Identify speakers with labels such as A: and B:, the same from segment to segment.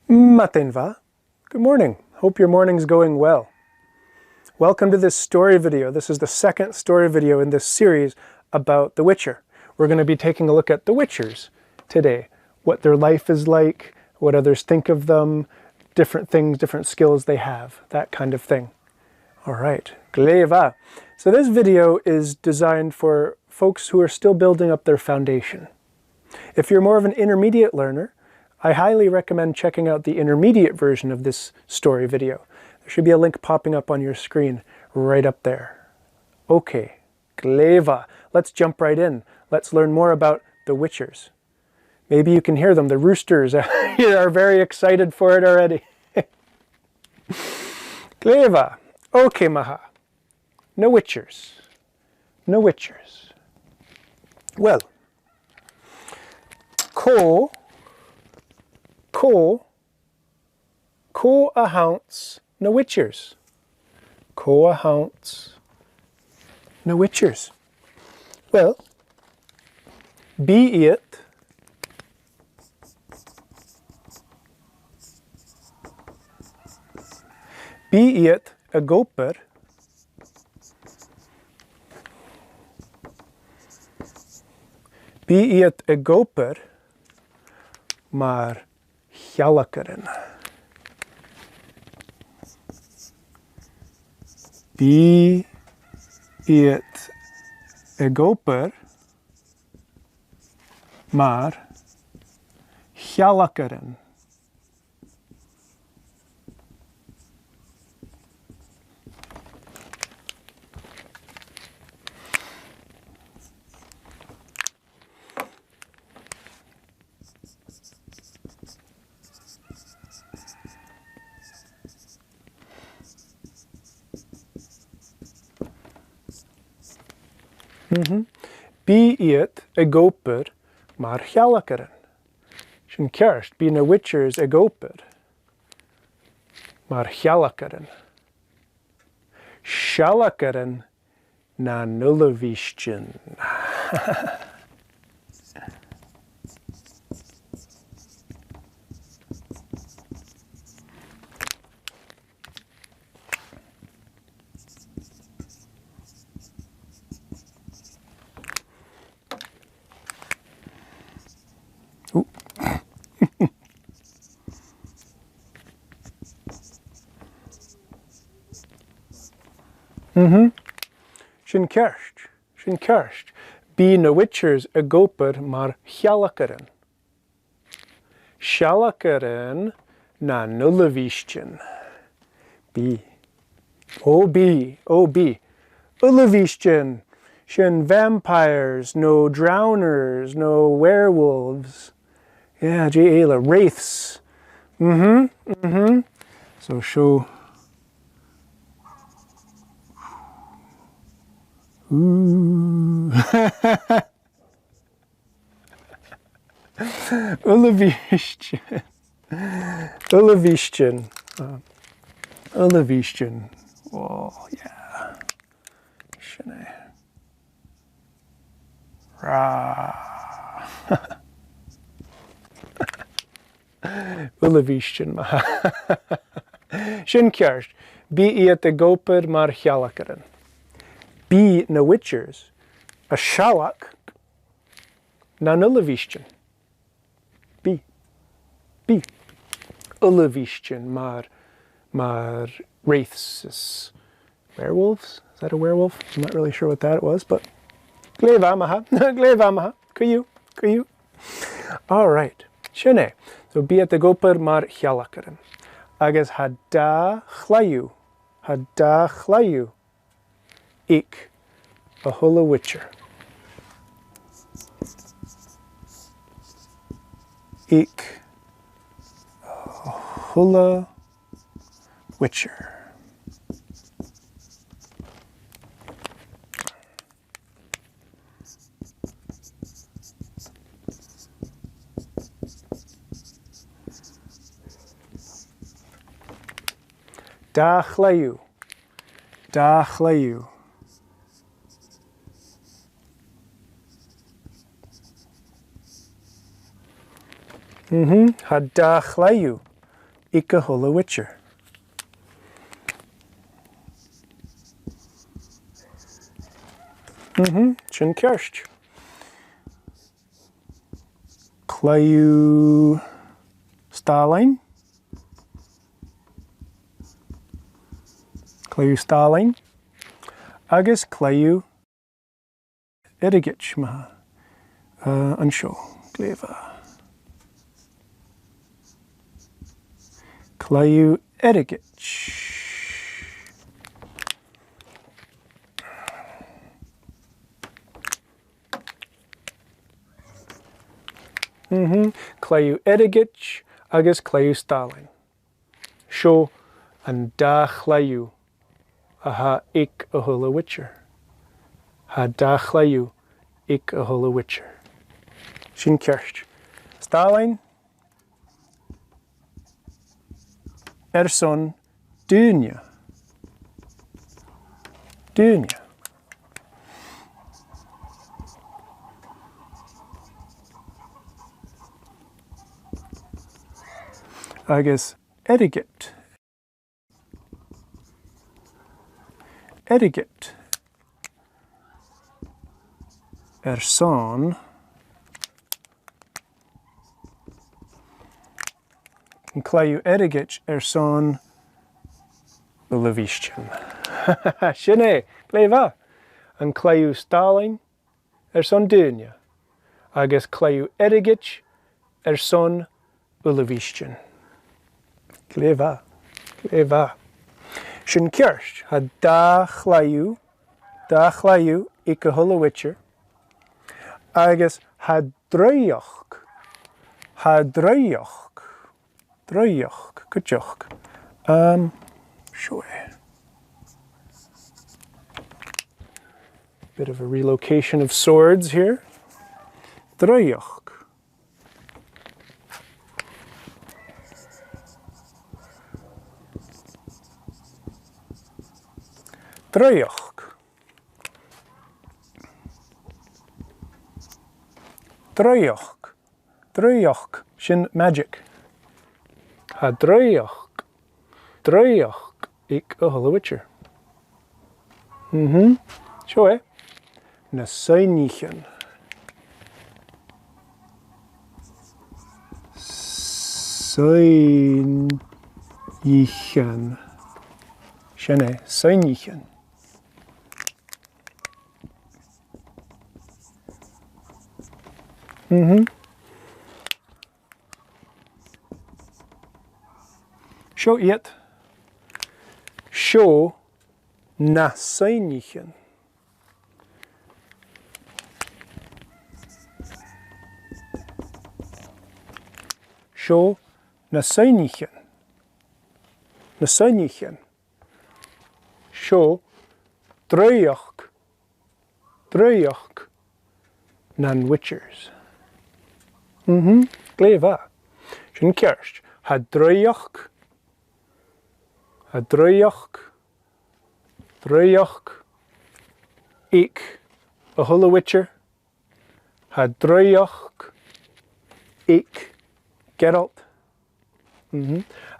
A: Matenva. Good morning. Hope your morning's going well. Welcome to this story video. This is the second story video in this series about The Witcher. We're going to be taking a look at the Witchers today. What their life is like, what others think of them, different things, different skills they have, that kind of thing. All right, gleva. So this video is designed for folks who are still building up their foundation. If you're more of an intermediate learner, I highly recommend checking out the intermediate version of this story video. There should be a link popping up on your screen right up there. Okay, gleva. Let's jump right in. Let's learn more about the Witchers. Maybe you can hear them. The roosters are very excited for it already. Gleva. Okay, maha. No Witchers. No Witchers. Well, ko a haunts no Witchers. Ko a haunts no Witchers. Well, be it a goper maar hjallakeren. Be it a goper maar hjallakeren. Be it a goper maar hjallakeren. Sin kerst be na Witchers a goper maar hjallakeren. Sjallakeren na nullavistjen. Sin kerst. Be na Witchers a goper maar hjallakeren. Sjallakeren na nullavistjen. Be. Ullavistjen. Sin vampires, no drowners, no werewolves. Yeah, J.A.L.A. Wraiths. So show. Ooh. Ullavistjen. Oh, yeah. Shane. Ra. Ullavistjen. Sin kerst. Be it a goper maar hjallakeren. Be na Witchers a shallak na nullavistjen. Be. Ullavistjen maar wraiths is werewolves. Is that a werewolf? I'm not really sure what that was, but gleva maha. Kuyu. All right. Shene. So be it a goper maar hjallakeren. Agus hada chlayu. Ik a hulla Witcher. Ik a hulla Witcher. Da chlayu. Hadachlayu. ika hula witcher. Sin kerst. Clayu Starline. Clayu Starline. Agus clayu Edigich maha. Ansho. Gleva. Clayu Edigich. Clayu Edigich agus clayu Starline. Sho and da clayu aha ik a hula witcher. Ha da clayu ik a hula witcher. Sin kerst. Starline son dunya. Dunya. Agus Edigit. Edigit. Son. And clayu Edigit son Ulavishchan. Shine, pleva. And clayu Starline son dunya. Agus clayu Edigit son Ulavishchan. Gleva. Gleva. Sin kerst ha da chlayu ika hula witcher. Agus ha drioch. Drioch. Kuchoch. Sure. Bit of a relocation of swords here. Drioch. Drioch. Drioch. Sin magic. Ha drioch. Ik a hula witcher. Sure. Na Seinichen. Seinichen. Shane, Seinichen. Show it. Show na Seinichen. Show na Seinichen. Na Seinichen. Show drioch nan witchers. Gleva. Sin kerst. Ha drioch ik a hula witcher. Ha drioch ik Geralt.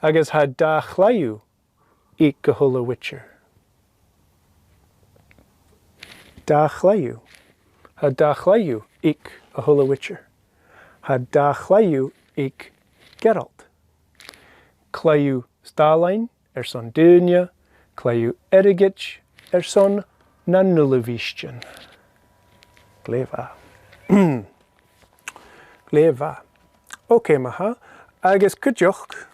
A: Agus ha da chlayu ik a hula witcher. Da chlayu. Ha da chlayu ik a hula witcher. Ha da chlayu ik Geralt. Clayu Starline son dunya. Clayu Edigich son Nanulavishchan. Gleva. Gleva. Okay, maha. Agus kuchoch.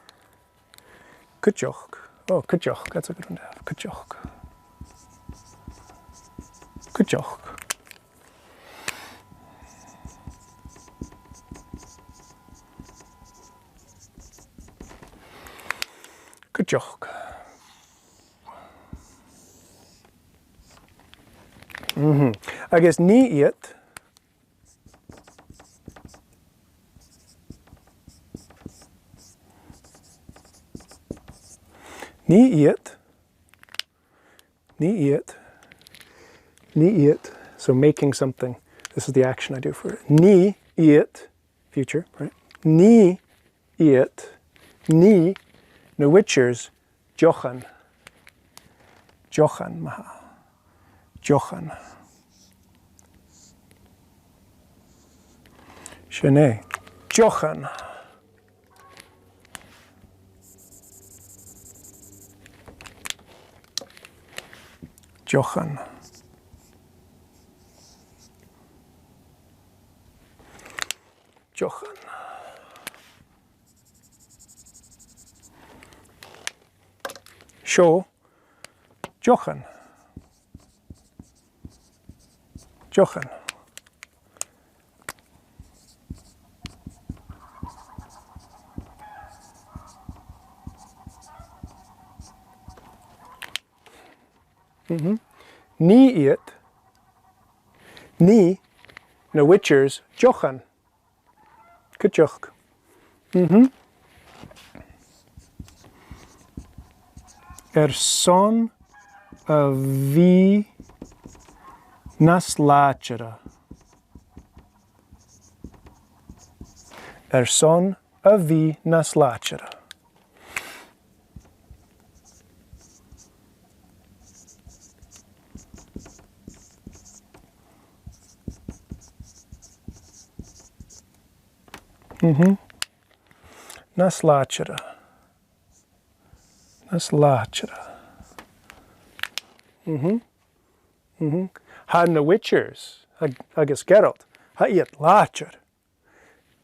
A: Oh, kuchoch. That's a good one to have. Kuchoch. I guess ni it. So making something. This is the action I do for it. Ni it, future, right? Ni it, ni na witchers Jochan. Jochan maha. Jochan. Shane. Jochan. Jochan. Jochan. Show. Jochan. Jochan. Ni it. Ni na witchers Jochan. Kutjoch. Son vi naslachera. Son vi naslachera. Naslachera. Naslachera. Ha na witchers. I guess Geralt. Ha iet lacher.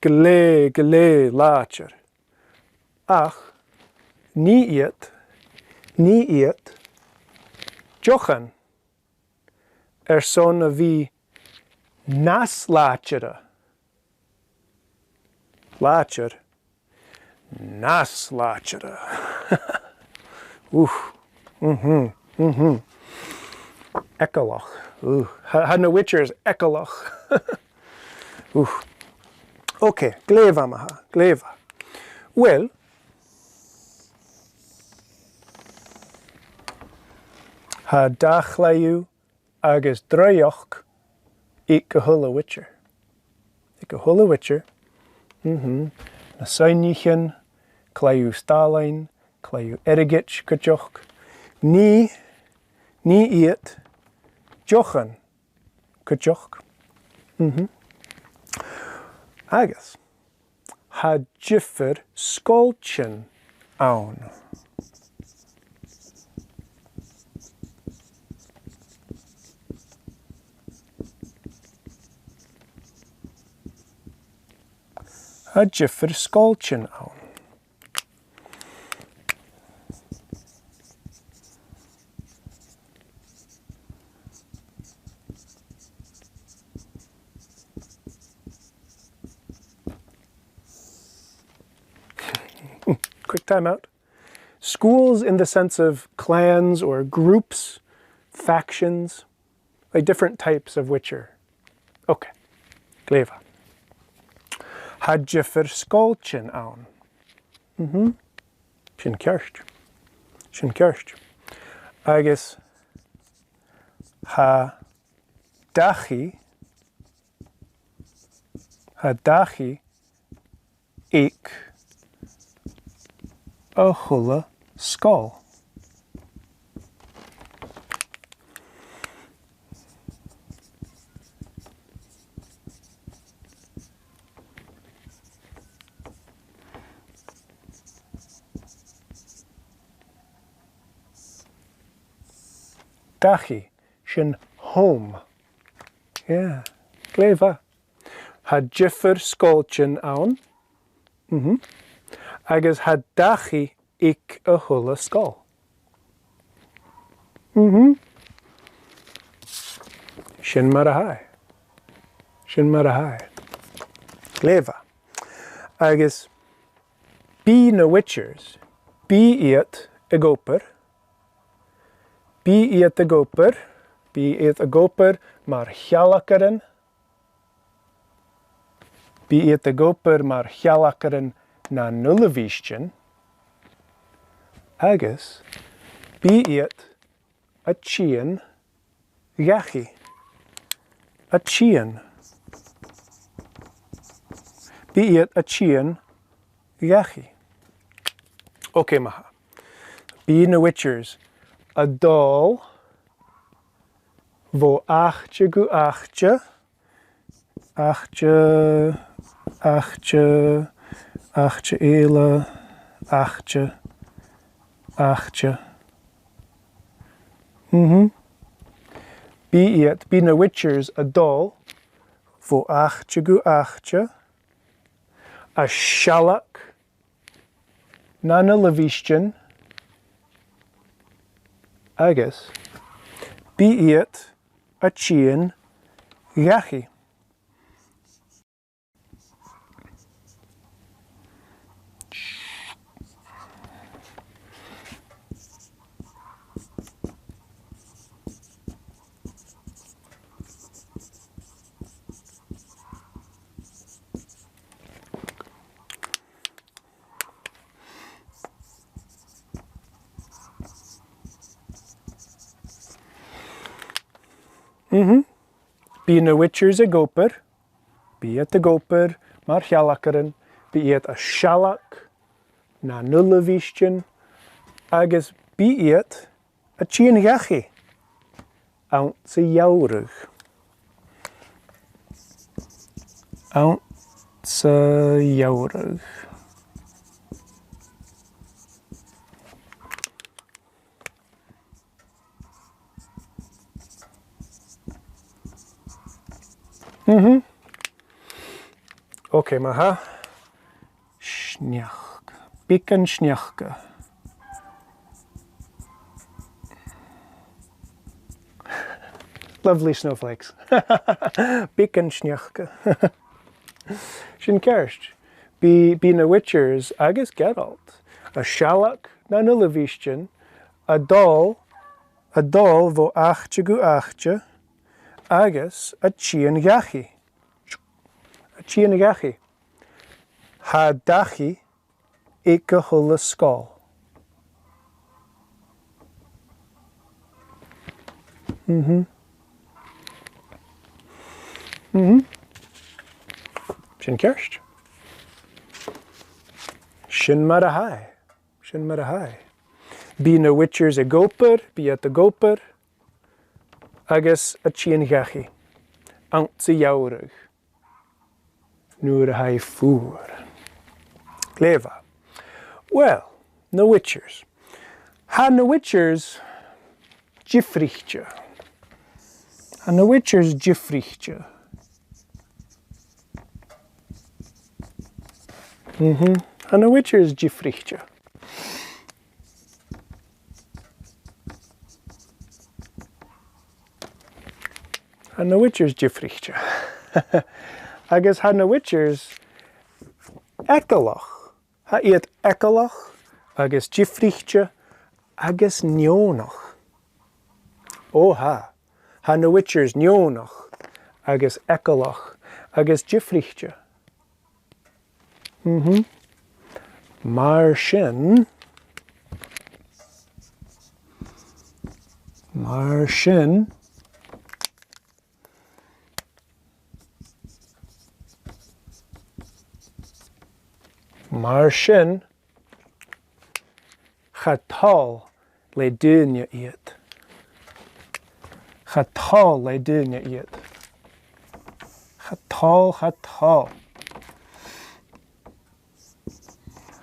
A: Gele lacher. Ach. Ni iet. Jochan. Son vi naslachera. Lacher. Naslachera. Ekaloch. Ha na witchers ekaloch. Okay, gleva maha, gleva. Well, ha dachlayu agus drayoch ik gehula witcher. Ik gehula witcher. Na sainichen, klayu stalin, klayu erigich kutjoch. Ni iet Jochan kutjoch. Agus ha jiffer skolchen aun. Ha jiffer skolchen aun. Quick time out. Schools in the sense of clans or groups, factions, like different types of witcher. Okay, gleva. Had je verscholchen aan? Sin kerst. Agus ha dachi ik a chulla skull. Dachi, sin home. Yeah, gleva. Had jiffer skolchen aan. Agus had dachi ik a chulla skull. Sin marahai. Gleva. Agus be na witchers. Be iet a goper. Be iet a goper mar chalakeren. Be iet a goper mar chalakeren na nullevischien. Agus be iet a chien gachi. A chien. Be iet a chien gachi. Okay, maha. Bí na witchers. A dul. Vo achje gu achje. Achje. Achje. Achje ela. Achje. Achje. Bí na witchers a dul. Vo achje gu achje. A shalak. Na na levishtjen. Agus. Bí a chien gachi. Bí na witchers a goper. Bí a goper. Mar chalakeren. Bí a shalak. Na nullevishtjen. Agus bí a chien gachi. Aunt se jourig. Aunt se jourig. Okay, maha. Schnjach. Pikken schnjachke. Lovely snowflakes. Pikken schnjachke. Shin kerst. Bí na witchers agus Geralt. A shalak na nullevishtjen. A dul vo achje gu achje. Agus a chien gachi. A chien gachi. Ha dachi ikke hulle skal. Shin kerst. Shin marahai. Shin marahai. Bí na witchers a goper. Bí a goper. Agus a chien gachi. Aunt se jourig. Nuair hai fuair. Cleva. Well, na witchers. Ha na witchers gifrichtje. Ha na witchers gifrichtje. Ha na witchers gifrichtje. Ha na witchers gifrichtje. Agus ha na witchers ekelach. Ha iet ekelach. Agus gifrichtje. Agus nionach. Oh ha. Ha na witchers nionach. Agus ekelach. Agus gifrichtje. Mar shin. Mar shin. Mar shin. Chatal le dunje iet. Chatal le dunje iet. Chatal, chatal.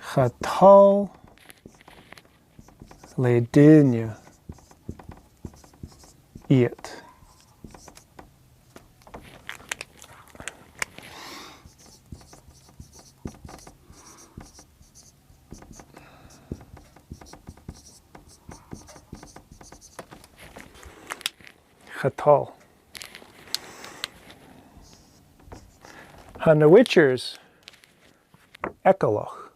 A: Chatal le dunje iet. Chatal. Ha na witchers ekelach.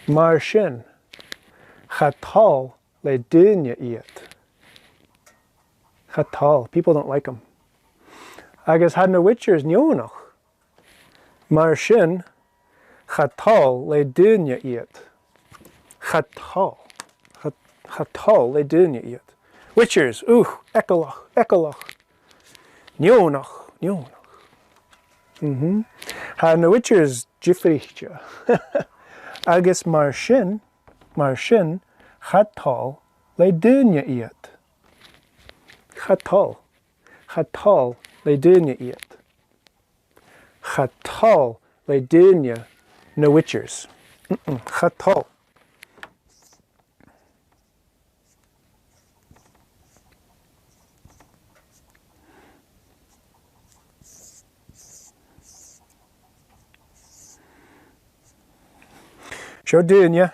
A: Mar shin. Chatal le dunje iet. Chatal. People don't like them. Agus ha na witchers nionach. Mar shin. Chatal le dunje iet. Chatal. Chatal le dunje iet. Witchers, ekelach, ekelach. Nionach, nionach. Ha na witchers gifrichtje. Agus mar sin chatal le duine iad. Chatal le duine iad. Chatal le duine na witchers. Chatal. Seo duine.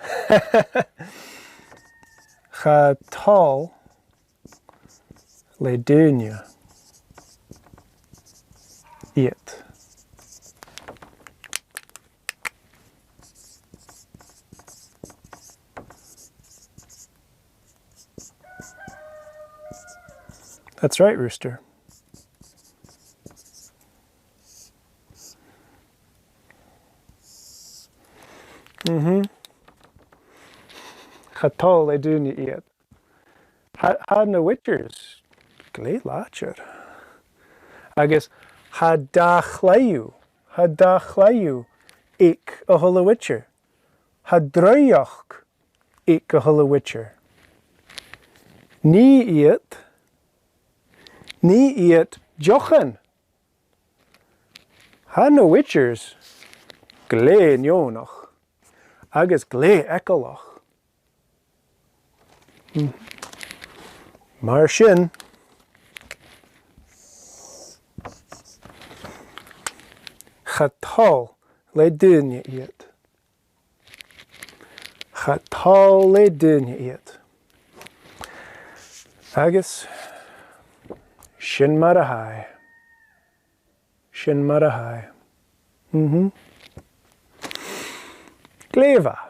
A: Chatal le duine iad. That's right, Rooster. Chatal le duine iad. Ha na witchers glé lácher. Agus ha dachlaú ik a hulla witcher. Ha druioch ik a hulla witcher. Ní iad jochan. Ha na witchers glé nionach. Agus glé ekalach. Mar sin chatal le duine iad. Chatal le duine iad. Agus sin mar a hai. Sin mar a hai. Gléva.